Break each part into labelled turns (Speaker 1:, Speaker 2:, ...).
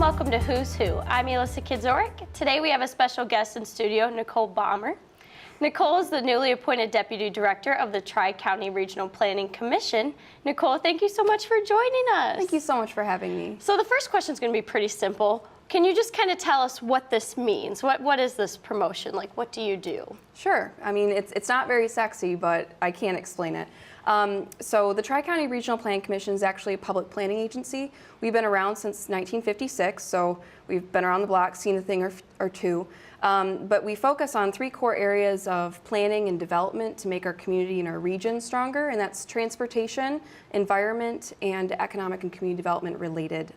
Speaker 1: welcome to Who's Who. I'm Elissa Kedziorek. Today we have a special guest in studio, Nicole Baumer. Nicole is the newly appointed Deputy Director of the TriCounty Regional Planning Commission. Nicole, thank you so much for joining us.
Speaker 2: Thank you so much for having me.
Speaker 1: So the first question is going to be pretty simple. Can you just kind of tell us what this means? What is this promotion? Like, what do you do?
Speaker 2: Sure. I mean, it's not very sexy, but I can explain it. So the TriCounty Regional Planning Commission is actually a public planning agency. We've been around since 1956, so we've been around the block, seen a thing or two. But we focus on three core areas of planning and development to make our community and our region stronger, and that's transportation, environment, and economic and community development related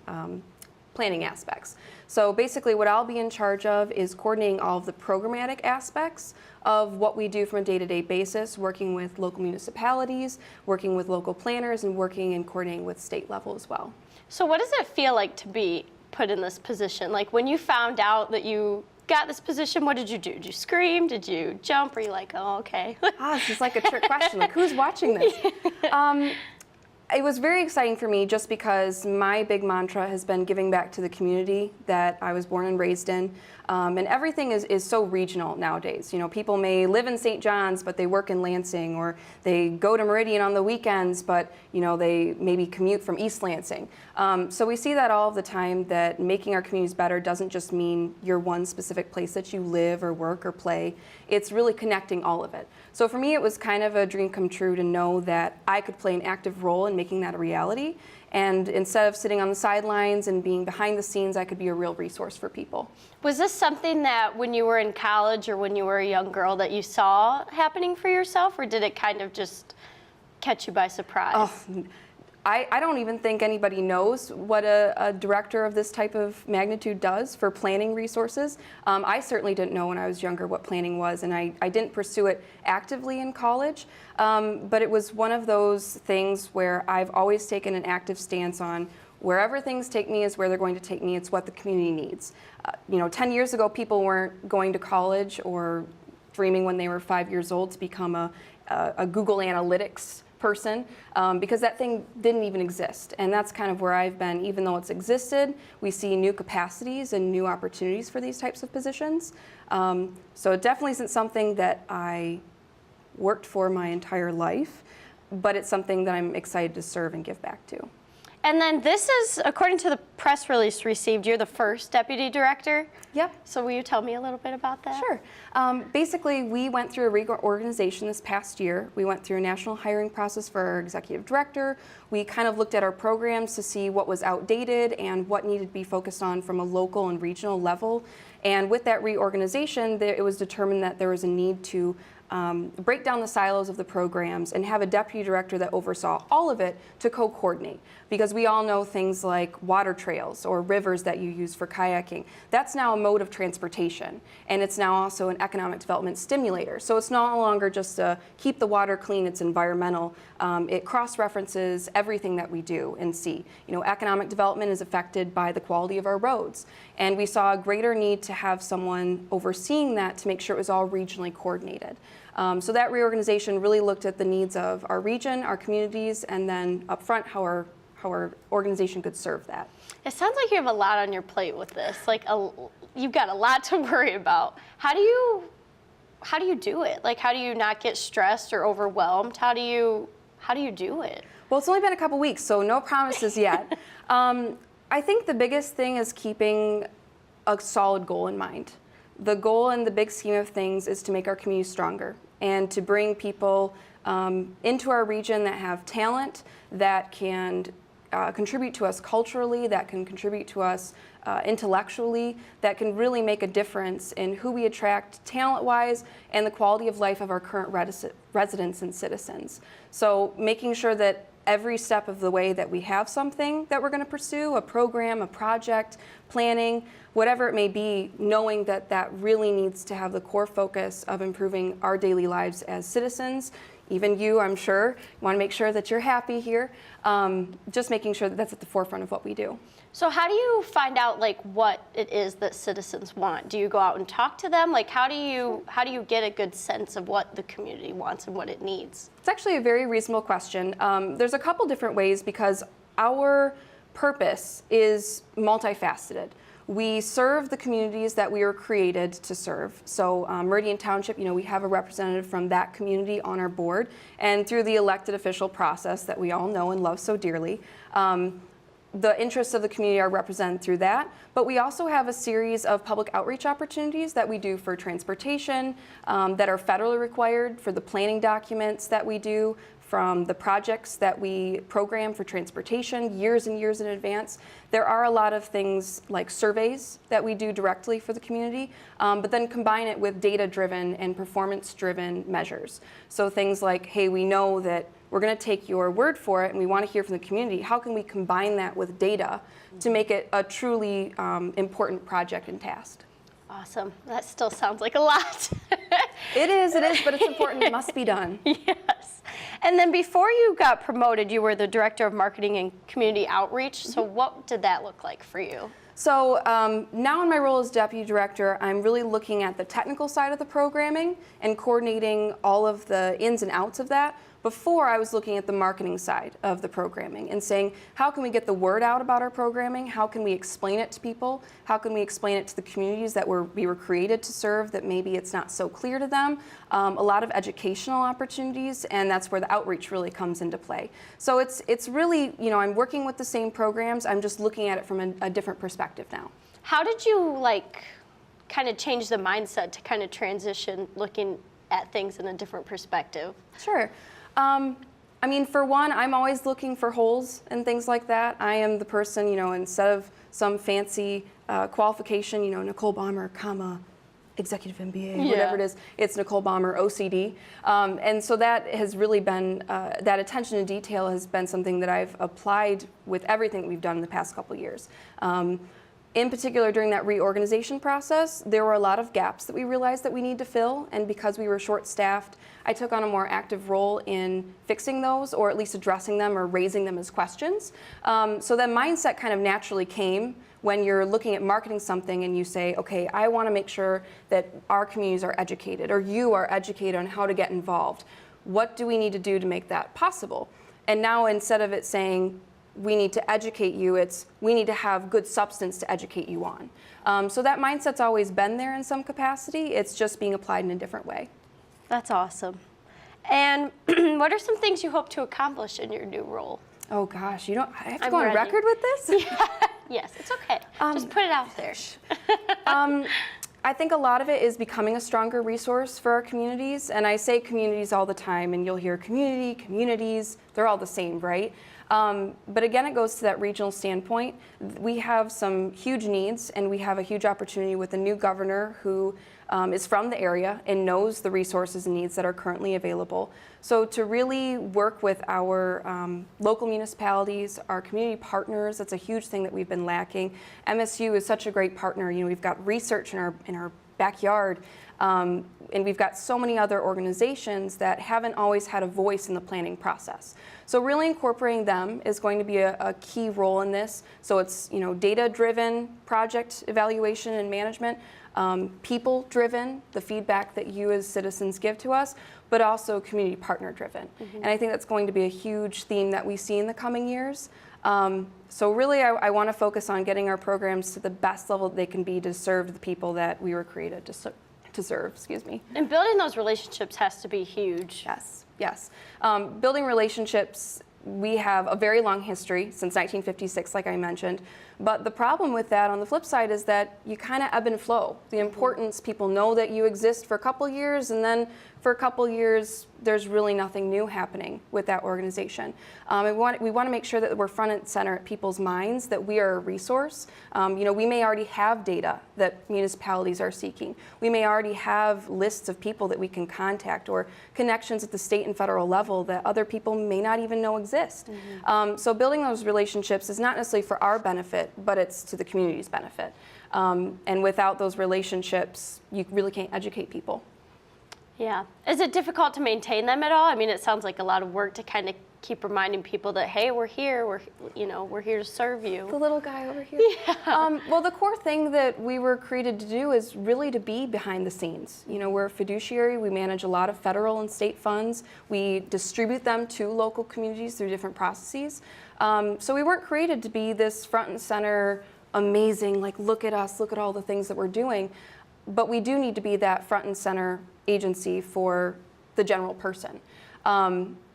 Speaker 2: planning aspects. So basically what I'll be in charge of is coordinating all of the programmatic aspects of what we do from a day-to-day basis, working with local municipalities, working with local planners, and working and coordinating with state level as well.
Speaker 1: So what does it feel like to be put in this position? Like when you found out that you got this position, what did you do? Did you scream? Did you jump? Were you like, oh, okay?
Speaker 2: This is like a trick question. Like, who's watching this? It was very exciting for me just because my big mantra has been giving back to the community that I was born and raised in. And everything is so regional nowadays. You know, people may live in St. John's, but they work in Lansing, or they go to Meridian on the weekends, but you know, they maybe commute from East Lansing. So we see that all of the time, that making our communities better doesn't just mean your one specific place that you live or work or play. It's really connecting all of it. So for me, it was kind of a dream come true to know that I could play an active role in making that a reality. And instead of sitting on the sidelines and being behind the scenes, I could be a real resource for people.
Speaker 1: Was this something that when you were in college or when you were a young girl that you saw happening for yourself, or did it kind of just catch you by surprise?
Speaker 2: Oh, I don't even think anybody knows what a director of this type of magnitude does for planning resources. I certainly didn't know when I was younger what planning was, and I didn't pursue it actively in college. But it was one of those things where I've always taken an active stance on wherever things take me is where they're going to take me. It's what the community needs. You know, 10 years ago, people weren't going to college or dreaming when they were 5 years old to become a Google Analytics person, because that thing didn't even exist. And that's kind of where I've been. Even though it's existed, we see new capacities and new opportunities for these types of positions. So it definitely isn't something that I worked for my entire life, but it's something that I'm excited to serve and give back to.
Speaker 1: And then this is, according to the press release received, you're the first deputy director?
Speaker 2: Yep.
Speaker 1: So will you tell me a little bit about that?
Speaker 2: Sure. Basically, we went through a reorganization this past year. We went through a national hiring process for our executive director. We kind of looked at our programs to see what was outdated and what needed to be focused on from a local and regional level. And with that reorganization, it was determined that there was a need to break down the silos of the programs and have a deputy director that oversaw all of it to co-coordinate. Because we all know things like water trails or rivers that you use for kayaking. That's now a mode of transportation, and it's now also an economic development stimulator. So it's no longer just keep the water clean, it's environmental. It cross-references everything that we do and see. You know, economic development is affected by the quality of our roads. And we saw a greater need to have someone overseeing that to make sure it was all regionally coordinated. So that reorganization really looked at the needs of our region, our communities, and then up front how our organization could serve that.
Speaker 1: It sounds like you have a lot on your plate with this. Like you've got a lot to worry about. How do you do it? Like, how do you not get stressed or overwhelmed? How do you do it?
Speaker 2: Well, it's only been a couple weeks, so no promises yet. I think the biggest thing is keeping a solid goal in mind. The goal in the big scheme of things is to make our community stronger and to bring people into our region that have talent, that can contribute to us culturally, that can contribute to us intellectually, that can really make a difference in who we attract talent-wise and the quality of life of our current residents and citizens. So making sure that every step of the way that we have something that we're going to pursue, a program, a project, planning, whatever it may be, knowing that that really needs to have the core focus of improving our daily lives as citizens. Even you, I'm sure, want to make sure that you're happy here. Just making sure that that's at the forefront of what we do.
Speaker 1: So how do you find out like what it is that citizens want? Do you go out and talk to them? Like how do you get a good sense of what the community wants and what it needs?
Speaker 2: It's actually a very reasonable question. There's a couple different ways because our purpose is multifaceted. We serve the communities that we were created to serve. So Meridian Township, we have a representative from that community on our board, and through the elected official process that we all know and love so dearly, the interests of the community are represented through that. But we also have a series of public outreach opportunities that we do for transportation, that are federally required, for the planning documents that we do, from the projects that we program for transportation years and years in advance. There are a lot of things like surveys that we do directly for the community, but then combine it with data-driven and performance-driven measures. So things like, hey, we know that we're going to take your word for it and we want to hear from the community. How can we combine that with data to make it a truly important project and task?
Speaker 1: Awesome. That still sounds like a lot.
Speaker 2: It is, but it's important. It must be done.
Speaker 1: Yes. And then before you got promoted, you were the Director of Marketing and Community Outreach. So what did that look like for you?
Speaker 2: So now in my role as Deputy Director, I'm really looking at the technical side of the programming and coordinating all of the ins and outs of that. Before, I was looking at the marketing side of the programming and saying, how can we get the word out about our programming? How can we explain it to people? How can we explain it to the communities that we were created to serve, that maybe it's not so clear to them? A lot of educational opportunities, and that's where the outreach really comes into play. So it's really, I'm working with the same programs, I'm just looking at it from a different perspective now. How
Speaker 1: did you kind of change the mindset to kind of transition looking at things in a different perspective?
Speaker 2: Sure. For one, I'm always looking for holes and things like that. I am the person, instead of some fancy qualification, Nicole Baumer, executive MBA, whatever it is, it's Nicole Baumer, OCD. And so that has really been, that attention to detail has been something that I've applied with everything that we've done in the past couple of years. In particular, during that reorganization process, there were a lot of gaps that we realized that we need to fill, and because we were short-staffed, I took on a more active role in fixing those, or at least addressing them or raising them as questions. So that mindset kind of naturally came when you're looking at marketing something and you say, okay, I want to make sure that our communities are educated, or you are educated on how to get involved. What do we need to do to make that possible? And now instead of it saying, we need to educate you, it's we need to have good substance to educate you on. So that mindset's always been there in some capacity. It's just being applied in a different way.
Speaker 1: That's awesome. And what are some things you hope to accomplish in your new role?
Speaker 2: Oh gosh, I have to go on record with this?
Speaker 1: Yeah. Yes, it's okay. Just put it out there.
Speaker 2: I think a lot of it is becoming a stronger resource for our communities. And I say communities all the time, and you'll hear communities, they're all the same, right? But again, it goes to that regional standpoint. We have some huge needs, and we have a huge opportunity with a new governor who is from the area and knows the resources and needs that are currently available. So to really work with our local municipalities, our community partners, that's a huge thing that we've been lacking. MSU is such a great partner. We've got research in our backyard. And we've got so many other organizations that haven't always had a voice in the planning process. So really incorporating them is going to be a key role in this. So it's data-driven project evaluation and management, people-driven, the feedback that you as citizens give to us, but also community partner-driven. Mm-hmm. And I think that's going to be a huge theme that we see in the coming years. So really, I want to focus on getting our programs to the best level that they can be to serve the people that we were created to serve.
Speaker 1: And building those relationships has to be huge.
Speaker 2: Yes. Building relationships, we have a very long history since 1956, like I mentioned. But the problem with that, on the flip side, is that you kind of ebb and flow. The importance, people know that you exist for a couple years, and then for a couple years, there's really nothing new happening with that organization. We want to make sure that we're front and center at people's minds, that we are a resource. We may already have data that municipalities are seeking. We may already have lists of people that we can contact, or connections at the state and federal level that other people may not even know exist. Mm-hmm. So building those relationships is not necessarily for our benefit, but it's to the community's benefit. And without those relationships, you really can't educate people.
Speaker 1: Yeah. Is it difficult to maintain them at all? I mean, it sounds like a lot of work to kind of keep reminding people that, hey, we're here, we're here to serve you.
Speaker 2: The little guy over here.
Speaker 1: Yeah.
Speaker 2: Well, the core thing that we were created to do is really to be behind the scenes. We're a fiduciary. We manage a lot of federal and state funds. We distribute them to local communities through different processes. So we weren't created to be this front and center, amazing, like, look at us, look at all the things that we're doing. But we do need to be that front and center agency for the general person.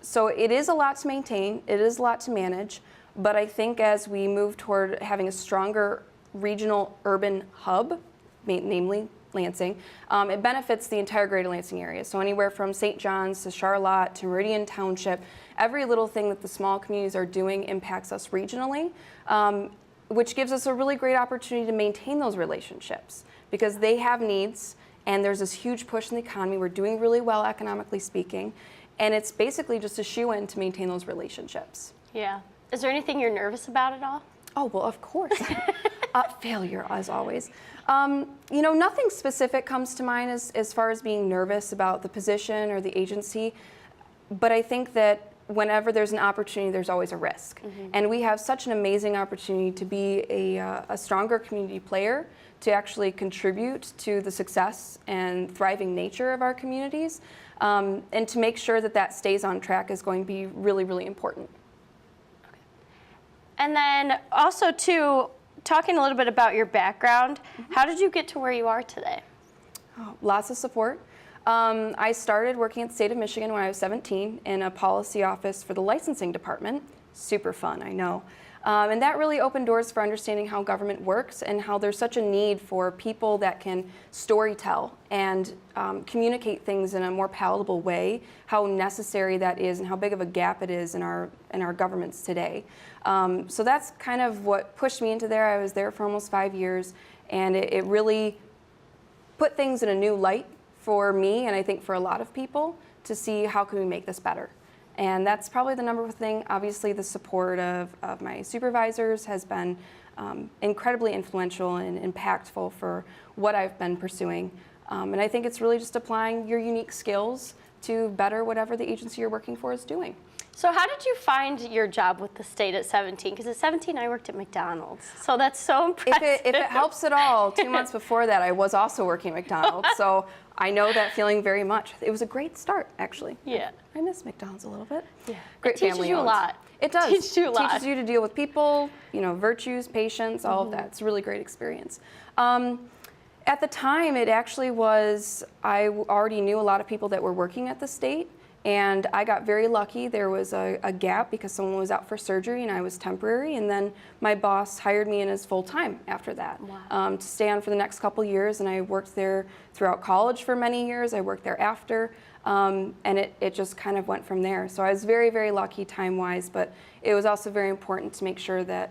Speaker 2: So it is a lot to maintain, it is a lot to manage, but I think as we move toward having a stronger regional urban hub, namely Lansing, it benefits the entire greater Lansing area. So anywhere from St. John's to Charlotte to Meridian Township, every little thing that the small communities are doing impacts us regionally, which gives us a really great opportunity to maintain those relationships because they have needs and there's this huge push in the economy. We're doing really well economically speaking. And it's basically just a shoe-in to maintain those relationships.
Speaker 1: Yeah. Is there anything you're nervous about at all?
Speaker 2: Oh, well, of course. Failure, as always. Nothing specific comes to mind as far as being nervous about the position or the agency. But I think that whenever there's an opportunity, there's always a risk. Mm-hmm. And we have such an amazing opportunity to be a stronger community player, to actually contribute to the success and thriving nature of our communities. And to make sure that that stays on track is going to be really, really important.
Speaker 1: Okay. And then also, too, talking a little bit about your background, how did you get to where you are today?
Speaker 2: Oh, lots of support. I started working at the state of Michigan when I was 17 in a policy office for the licensing department. Super fun, I know. And that really opened doors for understanding how government works and how there's such a need for people that can storytell and communicate things in a more palatable way, how necessary that is and how big of a gap it is in our governments today. So that's kind of what pushed me into there. I was there for almost 5 years, and it really put things in a new light for me and I think for a lot of people to see how can we make this better. And that's probably the number one thing. Obviously, the support of my supervisors has been incredibly influential and impactful for what I've been pursuing. And I think it's really just applying your unique skills to better whatever the agency you're working for is doing.
Speaker 1: So how did you find your job with the state at 17? Because at 17, I worked at McDonald's. So that's so impressive.
Speaker 2: If it helps at all, 2 months before that, I was also working at McDonald's. So I know that feeling very much. It was a great start, actually.
Speaker 1: Yeah.
Speaker 2: I miss McDonald's a little bit.
Speaker 1: Yeah.
Speaker 2: Great family.
Speaker 1: It teaches you a lot.
Speaker 2: It does.
Speaker 1: It teaches you a lot.
Speaker 2: Teaches you to deal with people, virtues, patience, all of that. It's a really great experience. At the time, it actually was, I already knew a lot of people that were working at the state. And I got very lucky. There was a gap because someone was out for surgery and I was temporary. And then my boss hired me in as full-time after that. Wow. To stay on for the next couple years. And I worked there throughout college for many years. I worked there after. And it just kind of went from there. So I was very, very lucky time-wise. But it was also very important to make sure that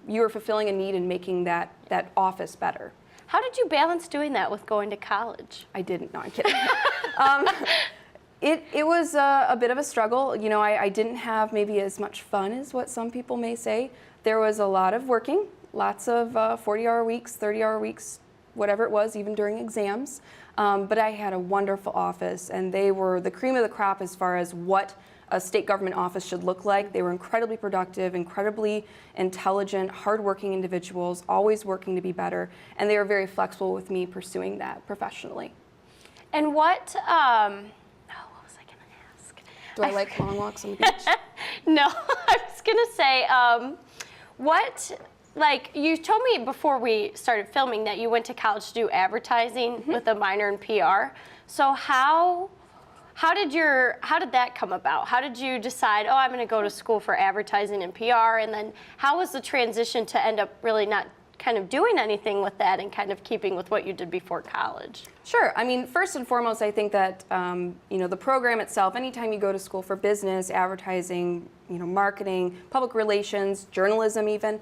Speaker 2: you were fulfilling a need and making that office better.
Speaker 1: How did you balance doing that with going to college?
Speaker 2: I didn't. No, I'm kidding. It was a bit of a struggle. I didn't have maybe as much fun as what some people may say. There was a lot of working, lots of 40-hour weeks, 30-hour weeks, whatever it was, even during exams. But I had a wonderful office, and they were the cream of the crop as far as what a state government office should look like. They were incredibly productive, incredibly intelligent, hardworking individuals, always working to be better, and they were very flexible with me pursuing that professionally.
Speaker 1: And what was I going to ask?
Speaker 2: Do I like long walks on the beach?
Speaker 1: No, I was going to say, you told me before we started filming that you went to college to do advertising with a minor in PR. So how did that come about? How did you decide, I'm going to go to school for advertising and PR? And then how was the transition to end up really not kind of doing anything with that and kind of keeping with what you did before college?
Speaker 2: Sure. I mean, first and foremost, I think that, the program itself, anytime you go to school for business, advertising, marketing, public relations, journalism even,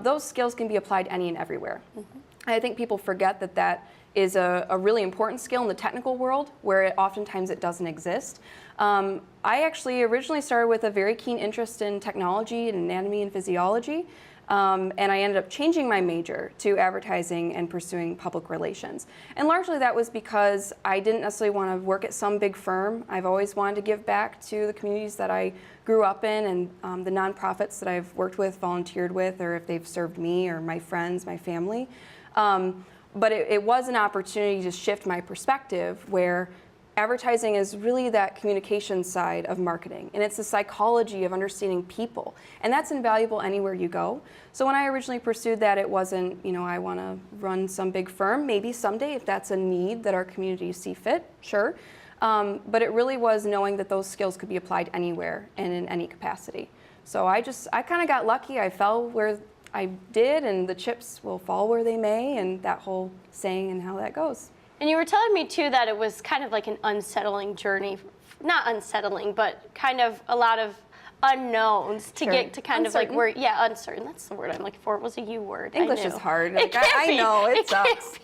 Speaker 2: those skills can be applied any and everywhere. Mm-hmm. I think people forget that is a really important skill in the technical world where oftentimes it doesn't exist. I actually originally started with a very keen interest in technology and anatomy and physiology. And I ended up changing my major to advertising and pursuing public relations. And largely that was because I didn't necessarily want to work at some big firm. I've always wanted to give back to the communities that I grew up in and the nonprofits that I've worked with, volunteered with, or if they've served me or my friends, my family. But it was an opportunity to shift my perspective where advertising is really that communication side of marketing, and it's the psychology of understanding people, and that's invaluable anywhere you go. So when I originally pursued that, it wasn't, I want to run some big firm, maybe someday if that's a need that our community see fit, sure. But it really was knowing that those skills could be applied anywhere and in any capacity. So I kind of got lucky. I fell where I did, and the chips will fall where they may, and that whole saying and how that goes.
Speaker 1: And you were telling me, too, that it was kind of like an unsettling journey. Not unsettling, but kind of a lot of unknowns to get to kind
Speaker 2: uncertain.
Speaker 1: of like where, yeah, uncertain. That's the word I'm looking for. It was a U word.
Speaker 2: English is hard. Like, I know, it sucks.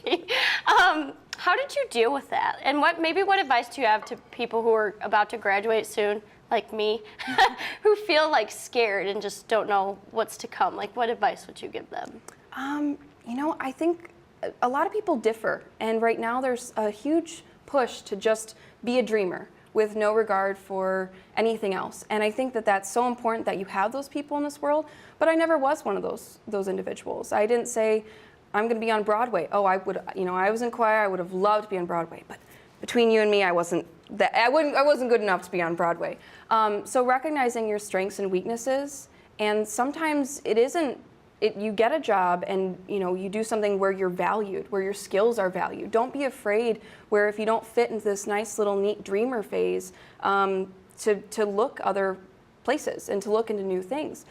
Speaker 1: How did you deal with that? And what advice do you have to people who are about to graduate soon, like me, who feel like scared and just don't know what's to come? Like, what advice would you give them?
Speaker 2: I think a lot of people differ, and right now there's a huge push to just be a dreamer with no regard for anything else. And I think that that's so important that you have those people in this world, but I never was one of those individuals. I didn't say, I'm gonna be on Broadway. Oh, I was in choir, I would have loved to be on Broadway, but between you and me, I wasn't good enough to be on Broadway. So recognizing your strengths and weaknesses, and sometimes you get a job and you do something where you're valued, where your skills are valued. Don't be afraid where if you don't fit into this nice little neat dreamer phase, to look other places and to look into new things.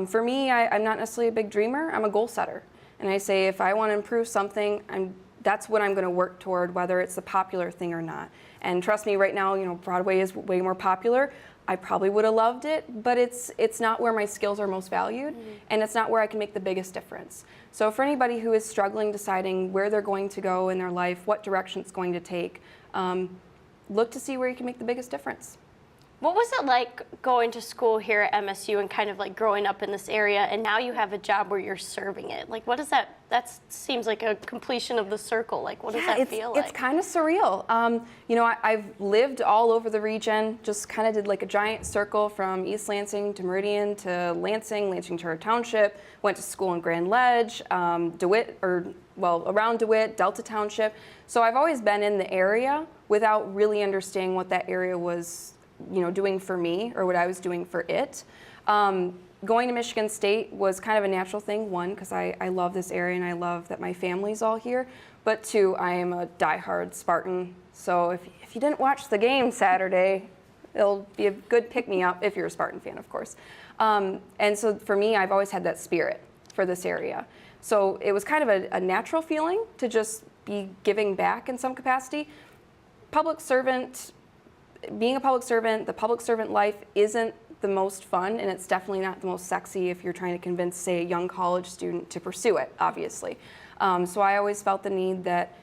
Speaker 2: For me, I'm not necessarily a big dreamer, I'm a goal setter. And I say if I want to improve something, that's what I'm going to work toward, whether it's a popular thing or not. And trust me, right now, Broadway is way more popular. I probably would have loved it, but it's not where my skills are most valued, and it's not where I can make the biggest difference. So for anybody who is struggling deciding where they're going to go in their life, what direction it's going to take, look to see where you can make the biggest difference.
Speaker 1: What was it like going to school here at MSU and kind of like growing up in this area, and now you have a job where you're serving it? Like, what is that? That seems like a completion of the circle. Like, what does that feel like?
Speaker 2: It's kind of surreal. I've lived all over the region, just kind of did like a giant circle from East Lansing to Meridian to Lansing Charter Township, went to school in Grand Ledge, around DeWitt, Delta Township. So I've always been in the area without really understanding what that area was doing for me or what I was doing for it. Going to Michigan State was kind of a natural thing, one, because I love this area and I love that my family's all here, but two, I am a diehard Spartan, so if you didn't watch the game Saturday, it'll be a good pick-me-up if you're a Spartan fan, of course. And so for me, I've always had that spirit for this area. So it was kind of a natural feeling to just be giving back in some capacity. Being a public servant, the public servant life isn't the most fun, and it's definitely not the most sexy if you're trying to convince, say, a young college student to pursue it, obviously. So I always felt the need that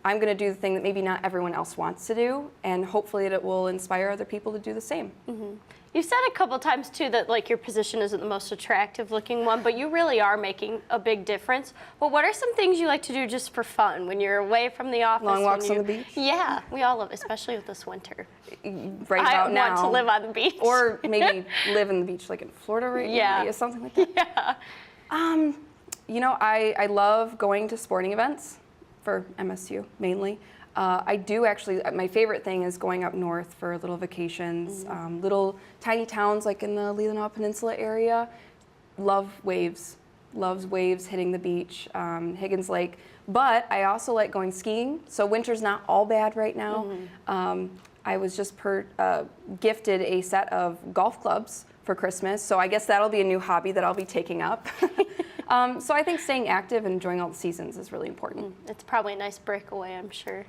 Speaker 2: I'm going to do the thing that maybe not everyone else wants to do, and hopefully that it will inspire other people to do the same.
Speaker 1: Mm-hmm. You've said a couple times, too, that like your position isn't the most attractive looking one, but you really are making a big difference. Well, what are some things you like to do just for fun when you're away from the office?
Speaker 2: Long walks on the beach?
Speaker 1: Yeah, we all love it, especially with this winter.
Speaker 2: Right about now.
Speaker 1: I want to live on the beach.
Speaker 2: Or maybe live in the beach like in Florida right now, something like that. Yeah. I love going to sporting events for MSU, mainly. I do actually, my favorite thing is going up north for little vacations, little tiny towns like in the Leelanau Peninsula area. Loves waves hitting the beach, Higgins Lake. But I also like going skiing, so winter's not all bad right now. I was just gifted a set of golf clubs for Christmas, so I guess that'll be a new hobby that I'll be taking up. So I think staying active and enjoying all the seasons is really important.
Speaker 1: It's probably a nice breakaway, I'm sure.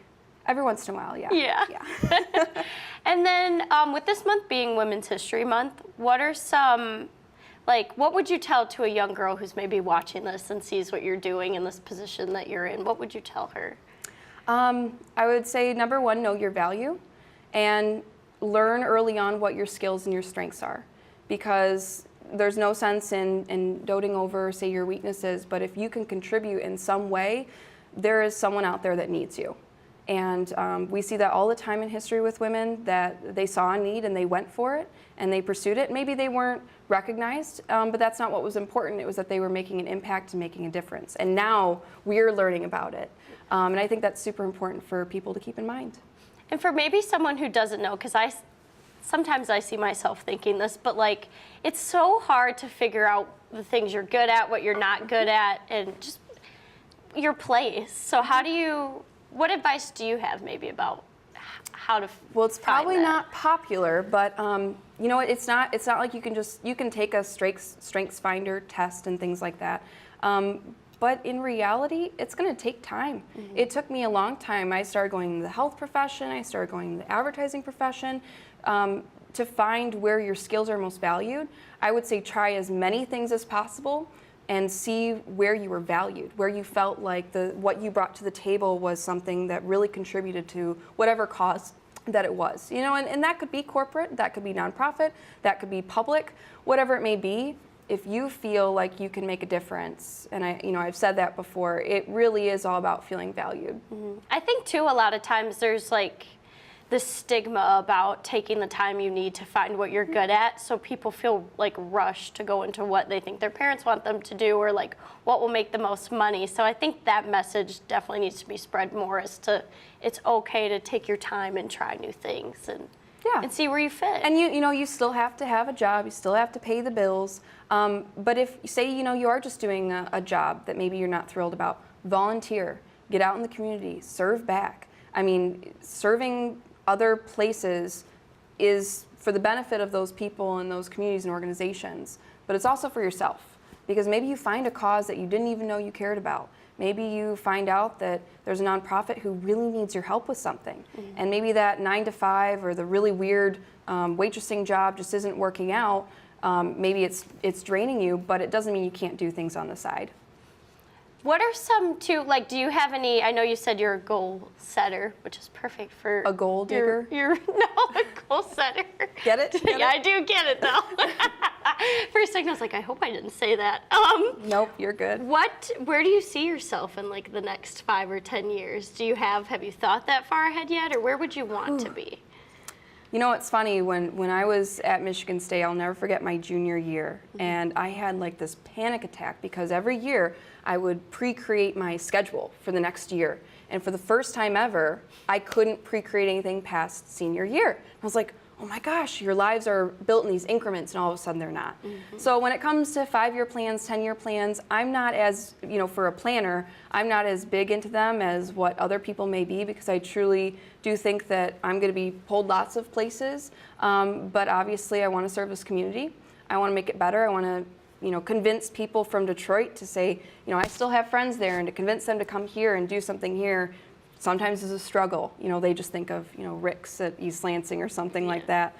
Speaker 2: Every once in a while, yeah.
Speaker 1: Yeah. And then with this month being Women's History Month, what are some, what would you tell to a young girl who's maybe watching this and sees what you're doing in this position that you're in? What would you tell her?
Speaker 2: I would say, number one, know your value and learn early on what your skills and your strengths are. Because there's no sense in doting over, say, your weaknesses, but if you can contribute in some way, there is someone out there that needs you. And we see that all the time in history with women, that they saw a need and they went for it and they pursued it. Maybe they weren't recognized, but that's not what was important. It was that they were making an impact and making a difference. And now we're learning about it. And I think that's super important for people to keep in mind.
Speaker 1: And for maybe someone who doesn't know, because sometimes I see myself thinking this, but like, it's so hard to figure out the things you're good at, what you're not good at, and just your place. So what advice do you have maybe about how to
Speaker 2: Well, it's probably
Speaker 1: find that?
Speaker 2: not popular, but you know, it's not like you can take a strengths finder test and things like that. But in reality, it's going to take time. Mm-hmm. It took me a long time. I started going into the health profession. I started going into the advertising profession to find where your skills are most valued. I would say try as many things as possible and see where you were valued, where you felt like what you brought to the table was something that really contributed to whatever cause that it was. You know, and that could be corporate, that could be nonprofit, that could be public, whatever it may be. If you feel like you can make a difference, and I've said that before, it really is all about feeling valued.
Speaker 1: Mm-hmm. I think too, a lot of times there's like the stigma about taking the time you need to find what you're good at, so people feel like rushed to go into what they think their parents want them to do, or like what will make the most money. So I think that message definitely needs to be spread more, as to it's okay to take your time and try new things and see where you fit.
Speaker 2: And you still have to have a job, you still have to pay the bills. But if say you are just doing a job that maybe you're not thrilled about, volunteer, get out in the community, serve back. I mean, serving other places is for the benefit of those people and those communities and organizations, but it's also for yourself, because maybe you find a cause that you didn't even know you cared about. Maybe you find out that there's a nonprofit who really needs your help with something, and maybe that 9 to 5 or the really weird waitressing job just isn't working out. Maybe it's draining you, but it doesn't mean you can't do things on the side.
Speaker 1: What are some do you have any, I know you said you're a goal setter, which is perfect for...
Speaker 2: A goal digger?
Speaker 1: No, a goal setter.
Speaker 2: Get it?
Speaker 1: Yeah, I do get it though. For a second I was like, I hope I didn't say that.
Speaker 2: Nope, you're good.
Speaker 1: Where do you see yourself in like the next 5 or 10 years? Have you thought that far ahead yet, or where would you want to be?
Speaker 2: You know, it's funny, when I was at Michigan State, I'll never forget my junior year, and I had like this panic attack because every year I would pre-create my schedule for the next year. And for the first time ever, I couldn't pre-create anything past senior year. I was like, oh my gosh, your lives are built in these increments, and all of a sudden they're not. Mm-hmm. So when it comes to 5-year plans, 10-year plans, I'm not as, for a planner, I'm not as big into them as what other people may be, because I truly do think that I'm going to be pulled lots of places. But obviously I want to serve this community. I want to make it better. I want to convince people from Detroit to say, I still have friends there, and to convince them to come here and do something here sometimes is a struggle. They just think of, Rick's at East Lansing or something like that.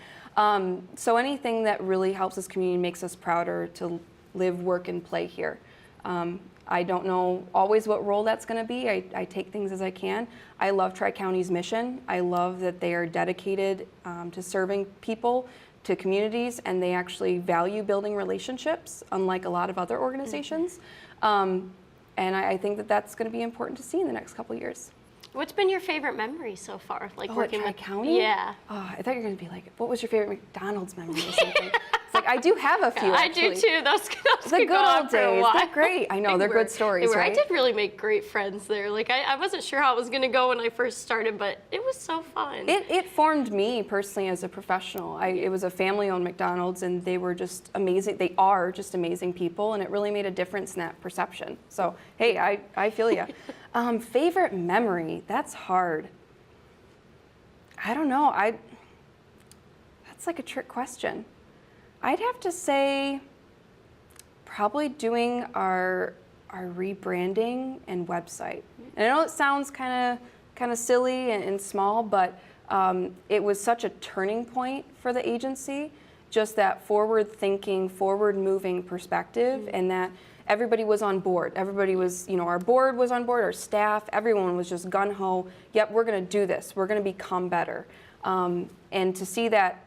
Speaker 2: So anything that really helps this community, makes us prouder to live, work, and play here. I don't know always what role that's going to be. I take things as I can. I love TriCounty's mission. I love that they are dedicated to serving people, to communities, and they actually value building relationships, unlike a lot of other organizations. And I think that that's going to be important to see in the next couple of years.
Speaker 1: What's been your favorite memory so far? Like working
Speaker 2: at TriCounty?
Speaker 1: Yeah.
Speaker 2: Oh, I thought you were going to be like, what was your favorite McDonald's memory or something? It's like, I do have a few, actually.
Speaker 1: I do too. Those
Speaker 2: the good old days. They're great. I know, they're good stories, right?
Speaker 1: I did really make great friends there. Like, I wasn't sure how it was going to go when I first started, but it was so fun.
Speaker 2: It formed me personally as a professional. It was a family-owned McDonald's, and they were just amazing. They are just amazing people, and it really made a difference in that perception. So, hey, I feel you. Favorite memory? That's hard. I don't know. That's like a trick question. I'd have to say probably doing our rebranding and website. And I know it sounds kind of silly and small, but it was such a turning point for the agency. Just that forward-thinking, forward-moving perspective, and that everybody was on board. Everybody was, our board was on board, our staff, everyone was just gung-ho. Yep, we're going to do this. We're going to become better. And to see that,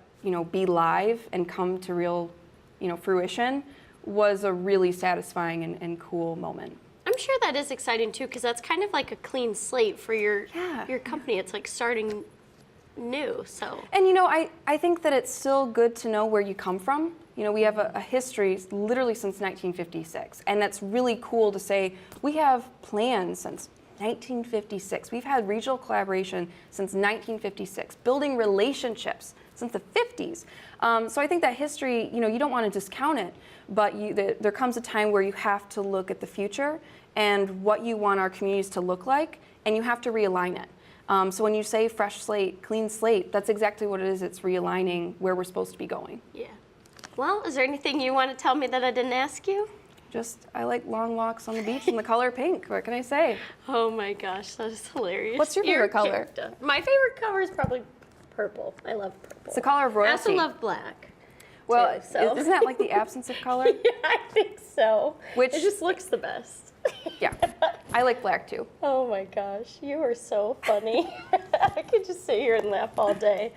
Speaker 2: be live and come to real, fruition was a really satisfying and cool moment.
Speaker 1: I'm sure that is exciting too, because that's kind of like a clean slate for your company. It's like starting new. So.
Speaker 2: And I think that it's still good to know where you come from. We have a history literally since 1956, and that's really cool to say we have plans since 1956. We've had regional collaboration since 1956, building relationships since the 50s. So I think that history, you don't want to discount it, but there comes a time where you have to look at the future and what you want our communities to look like, and you have to realign it. So when you say fresh slate, clean slate, that's exactly what it is. It's realigning where we're supposed to be going.
Speaker 1: Yeah. Well, is there anything you want to tell me that I didn't ask you?
Speaker 2: I like long walks on the beach in the color pink. What can I say?
Speaker 1: Oh my gosh, that is hilarious.
Speaker 2: What's your favorite color?
Speaker 1: Character. My favorite color is probably purple. I love purple.
Speaker 2: It's the color of royalty.
Speaker 1: I also love black.
Speaker 2: Well,
Speaker 1: too, so.
Speaker 2: Isn't that like the absence of color?
Speaker 1: Yeah, I think so.
Speaker 2: It
Speaker 1: just looks the best.
Speaker 2: Yeah, I like black too.
Speaker 1: Oh my gosh, you are so funny. I could just sit here and laugh all day.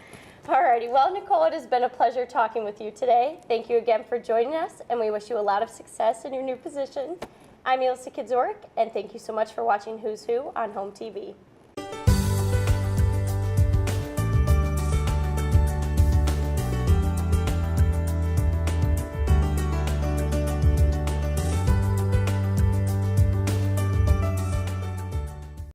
Speaker 1: Alrighty, well, Nicole, it has been a pleasure talking with you today. Thank you again for joining us, and we wish you a lot of success in your new position. I'm Elissa Kedziorek, and thank you so much for watching Who's Who on HOMTV.